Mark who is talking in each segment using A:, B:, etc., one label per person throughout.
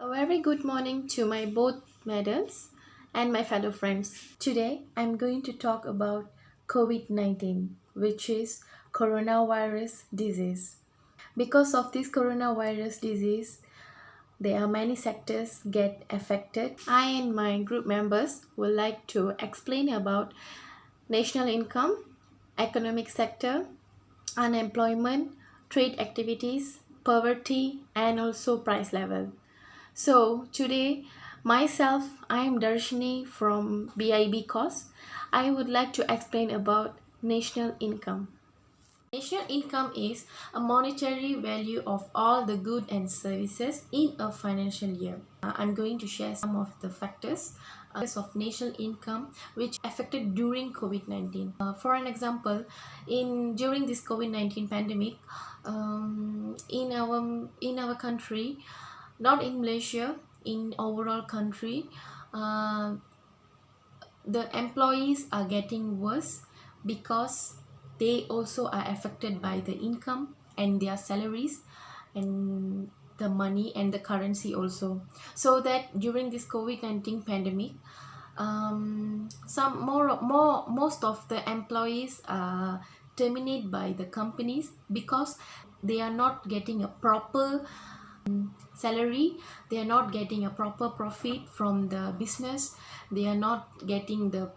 A: A very good morning to my both madams and my fellow friends. Today I'm going to talk about COVID-19, which is coronavirus disease. Because of this coronavirus disease, there are many sectors get affected. I and my group members would like to explain about national income, economic sector, unemployment, trade activities, poverty, and also price level. So today, myself, I am Darshini from BIB course. I would like to explain about national income. National income is a monetary value of all the goods and services in a financial year. I'm going to share some of the factors of national income which affected during COVID-19. For an example, in during this COVID-19 pandemic, in our country, not in Malaysia, in overall country, uh, the employees are getting worse because they also are affected by the income and their salaries and the money and the currency also. So that during this COVID-19 pandemic, most of the employees are terminated by the companies because they are not getting a proper salary, they are not getting a proper profit from the business, they are not getting the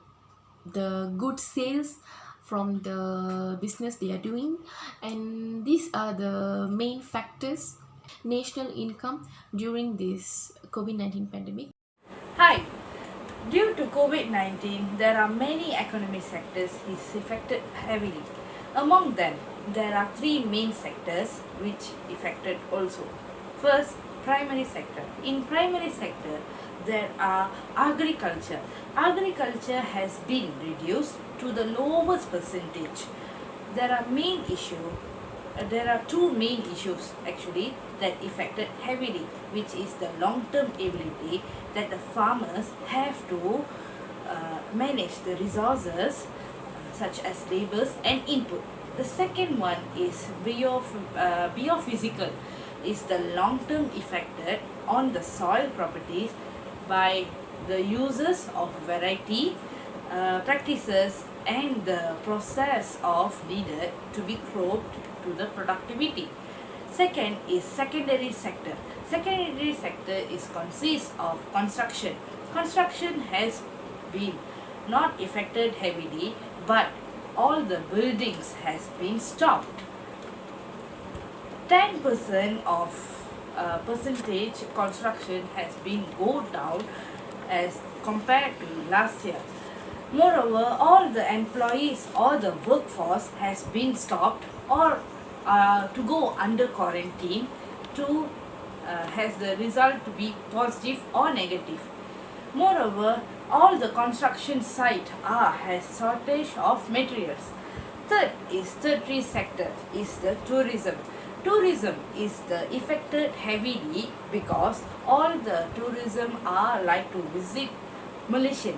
A: good sales from the business they are doing, and these are the main factors national income during this COVID-19 pandemic.
B: Hi. Due to COVID-19, there are many economic sectors is affected heavily. Among them, there are three main sectors which affected also. First, primary sector. In primary sector, there are agriculture. Agriculture has been reduced to the lowest percentage. There are there are two main issues actually that affected heavily, which is the long-term ability that the farmers have to manage the resources such as labors and input. The second one is biophysical, is the long-term affected on the soil properties by the uses of variety practices and the process of needed to be cropped to the productivity. Second is secondary sector. Secondary sector is consists of construction. Construction has been not affected heavily, but all the buildings has been stopped. 10% of percentage construction has been go down as compared to last year. Moreover, all the employees or the workforce has been stopped or to go under quarantine to has the result to be positive or negative. Moreover, all the construction site has shortage of materials. Third is tertiary sector is the tourism. Tourism is the affected heavily because all the tourism are like to visit Malaysian.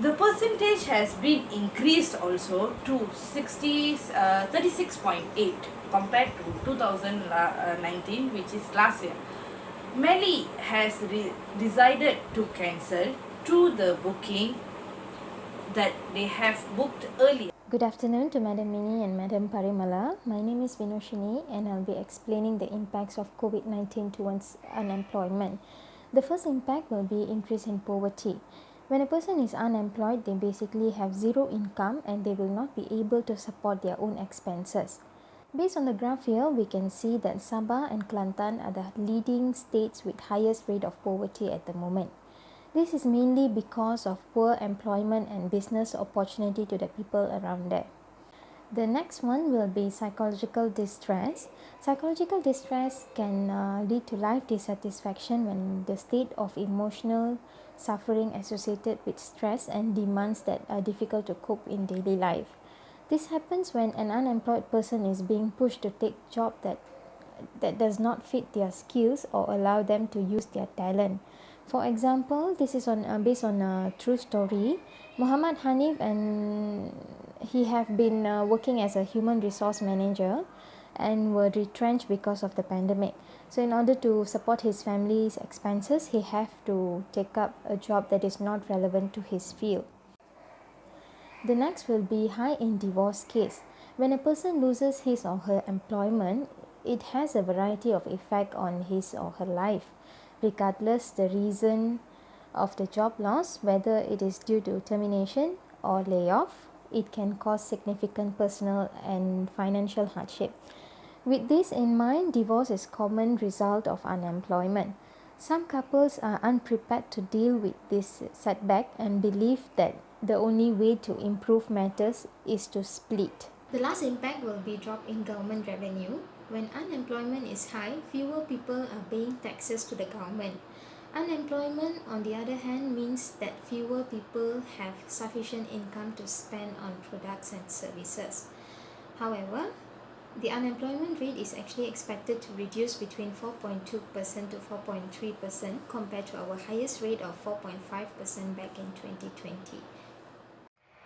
B: The percentage has been increased also to 36.8 compared to 2019, which is last year. Many has decided to cancel to the booking that they have booked earlier.
C: Good afternoon to Madam Mini and Madam Parimala. My name is Vinoshini and I'll be explaining the impacts of COVID-19 towards unemployment. The first impact will be increase in poverty. When a person is unemployed, they basically have zero income and they will not be able to support their own expenses. Based on the graph here, we can see that Sabah and Kelantan are the leading states with highest rate of poverty at the moment. This is mainly because of poor employment and business opportunity to the people around there. The next one will be psychological distress. Psychological distress can lead to life dissatisfaction when the state of emotional suffering associated with stress and demands that are difficult to cope in daily life. This happens when an unemployed person is being pushed to take job that does not fit their skills or allow them to use their talent. For example, this is based on a true story. Muhammad Hanif and he have been working as a human resource manager. and were retrenched because of the pandemic. So in order to support his family's expenses, he have to take up a job that is not relevant to his field. The next will be high in divorce case. When a person loses his or her employment, it has a variety of effect on his or her life, regardless the reason of the job loss, whether it is due to termination or layoff. It can cause significant personal and financial hardship. With this in mind, divorce is a common result of unemployment. Some couples are unprepared to deal with this setback and believe that the only way to improve matters is to split. The last impact will be drop in government revenue. When unemployment is high, fewer people are paying taxes to the government. Unemployment, on the other hand, means that fewer people have sufficient income to spend on products and services. However, the unemployment rate is actually expected to reduce between 4.2% to 4.3% compared to our highest rate of 4.5% back in 2020.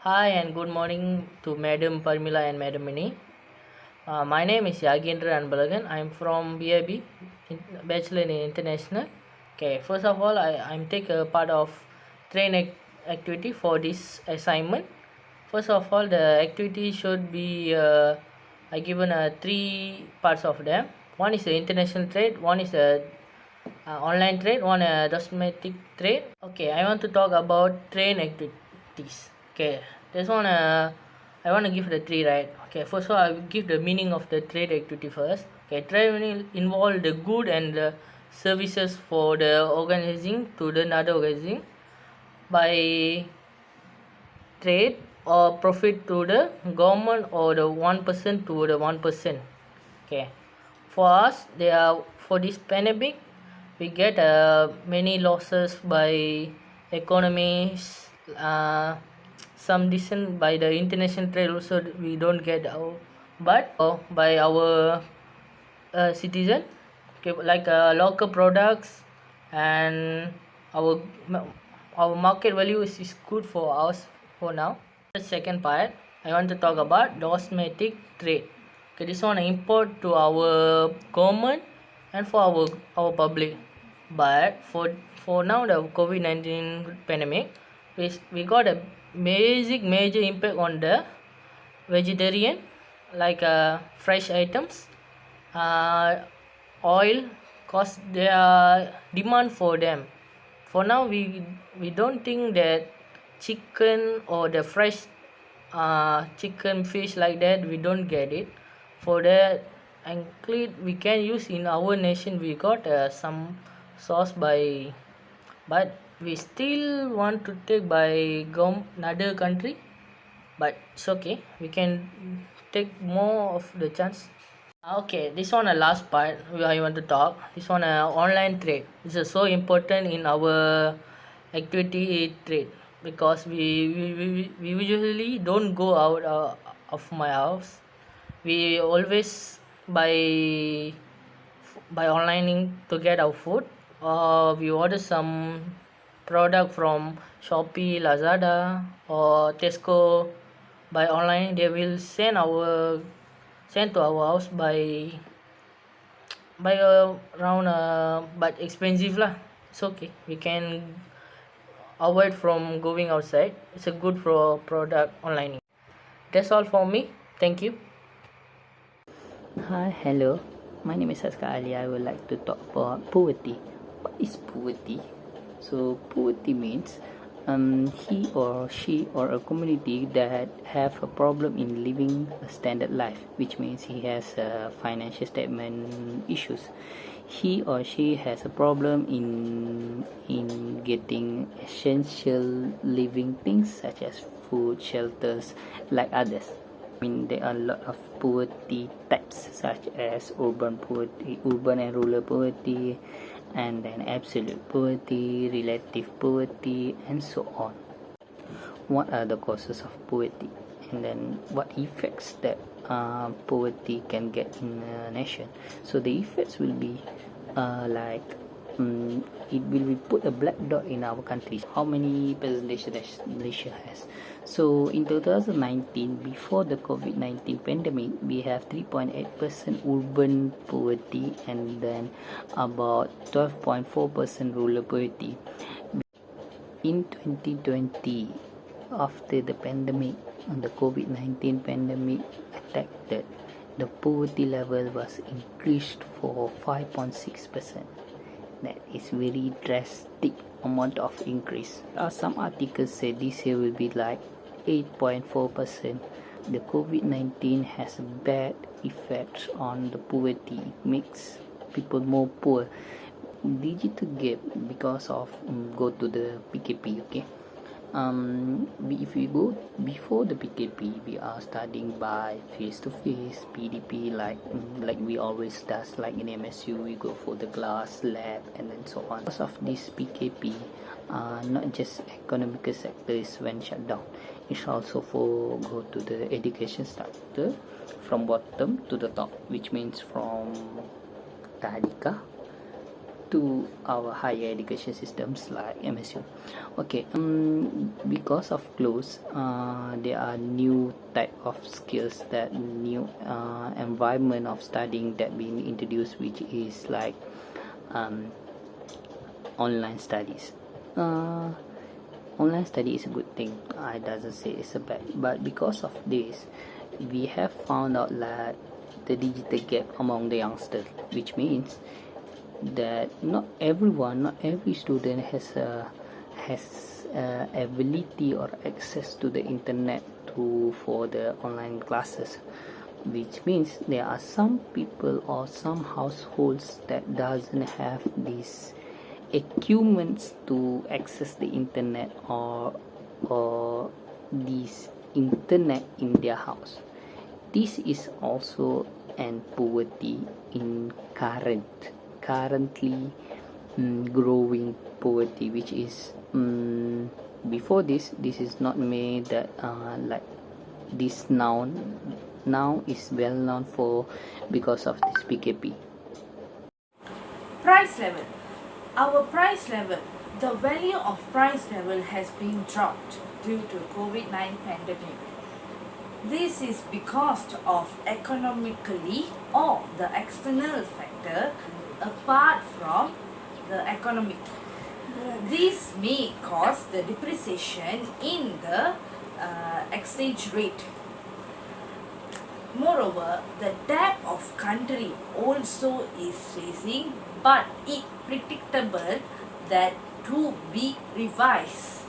D: Hi and good morning to Madam Parmila and Madam Mini. My name is Yagendra Anbalagan. I'm from BIB, Bachelor in International. Okay, first of all, I'm take a part of activity for this assignment. First of all, the activity should be I given three parts of them. One is the international trade, one is the online trade, one domestic trade. Okay, I want to talk about trade activities. Okay, this one I want to give the three, right? Okay, first of all I will give the meaning of the trade activity first. Okay, trade will involve the good and the services for the organizing to the another organizing by trade or profit to the government or the one person to the one person. Okay, for us there are for this pandemic we get many losses by economies, some decent by the international trade also we don't get our, but by our citizen. Okay, like local products and our our market value is good for us for now. The second part I want to talk about domestic trade. Okay, this one import to our government and for our public. But for now the COVID-19 pandemic, we got a major impact on the vegetarian, like fresh items, uh, oil, cause there are demand for them. For now we don't think that chicken or the fresh chicken fish like that we don't get it. For that include we can use in our nation we got some sauce by, but we still want to take by another country, but it's okay, we can take more of the chance. Okay, this one last part I want to talk. This one online trade. This is so important in our activity trade because we usually don't go out of my house. We always by online to get our food. We order some product from Shopee, Lazada, or Tesco by online. They will send to our house by around but expensive lah. It's okay, we can avoid from going outside. It's a good for product online. That's all for me, thank you.
E: Hi, hello. My name is Haska Ali. I would like to talk about poverty. What is poverty? So, poverty means he or she or a community that have a problem in living a standard life, which means he has financial statement issues. He or she has a problem in getting essential living things such as food, shelters, like others. I mean, there are a lot of poverty types such as urban poverty, urban and rural poverty, and then absolute poverty, relative poverty, and so on. What are the causes of poverty, and then what effects that poverty can get in a nation? So the effects will be like it will be put a black dot in our country. How many percentage that Malaysia has? So in 2019, before the COVID-19 pandemic, we have 3.8% urban poverty and then about 12.4% rural poverty. In 2020, after the pandemic, the COVID-19 pandemic attacked, the poverty level was increased for 5.6%. That is very drastic amount of increase. Some articles say this year will be like 8.4%. The COVID-19 has bad effects on the poverty. It makes people more poor. Digital gap because of go to the PKP. Okay, if we go before the PKP, we are studying by face to face PDP, like we always does, like in MSU we go for the class lab and then so on. Because of this PKP, not just economical sectors when shut down, it's also for go to the education sector from bottom to the top, which means from Tadika to our higher education systems like MSU. Okay, because of close, there are new type of skills, that new environment of studying that being introduced, which is like online studies. Online study is a good thing. I doesn't say it's a bad, but because of this, we have found out that the digital gap among the youngsters, which means that not every student has ability or access to the internet for the online classes, which means there are some people or some households that doesn't have these equipments to access the internet or this internet in their house. This is also an poverty in currently growing poverty, which is before this is not made that like this now is well known for because of this PKP.
B: Price level. Our price level, the value of price level has been dropped due to COVID-19 pandemic. This is because of economically or the external factor apart from the economic. This may cause the depreciation in the exchange rate. Moreover, the debt of country also is rising, but it predictable that to be revised.